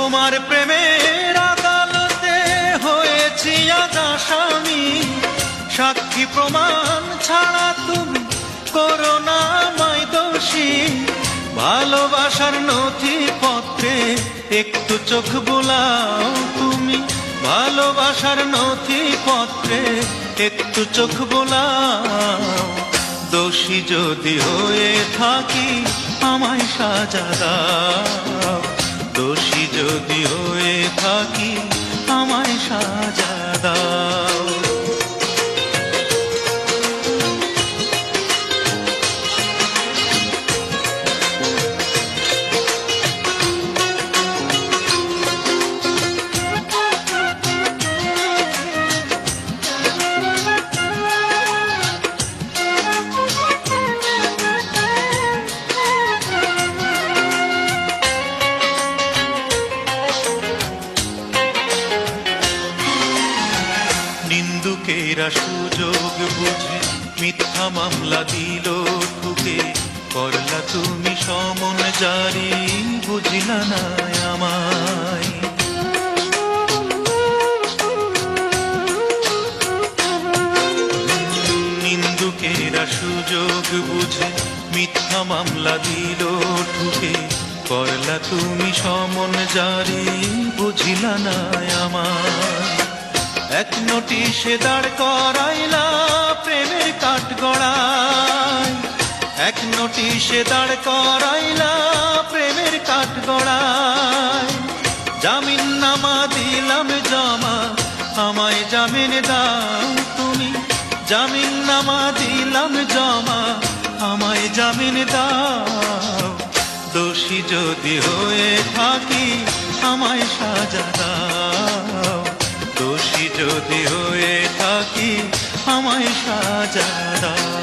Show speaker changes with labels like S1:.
S1: তোমার প্রেমের আদালতে হয়েছি আজ আসামি, সাক্ষী প্রমাণ ছাড়া তুমি করো না আমায় দোষী। ভালোবাসার নথিপত্রে একটু চোখ বোলাও তুমি, ভালোবাসার নথিপত্রে একটু চোখ বোলাও। দোষী যদি হয়ে থাকি আমায় সাজা দাও, দোষী যদি হয়ে থাকি আমায় সাজা দাও। নিন্দুকেরা সুযোগ বুঝে মিথ্যা মামলা দিল ঠুকে, করলা তুমি সমন জারি, বুঝলা না আমায়। নিন্দুকেরা সুযোগ বুঝে মিথ্যা মামলা দিল ঠুকে, করলা তুমি সমন জারি, বুঝলা না আমায়। এক নোটিশে দাঁড় করাইলা প্রেমের কাঠগড়ায়, এক নোটিশে দাঁড় করাইলা প্রেমের কাঠগড়ায়। জামিন নামা দিলাম জমা, আমায় জামিন দাও তুমি, জামিন নামা দিলাম জমা, আমায় জামিন দাও। দোষী যদি হয়ে থাকি আমায় সাজা দাও, দোষী যদি হয়ে থাকি আমায় সাজা দাও।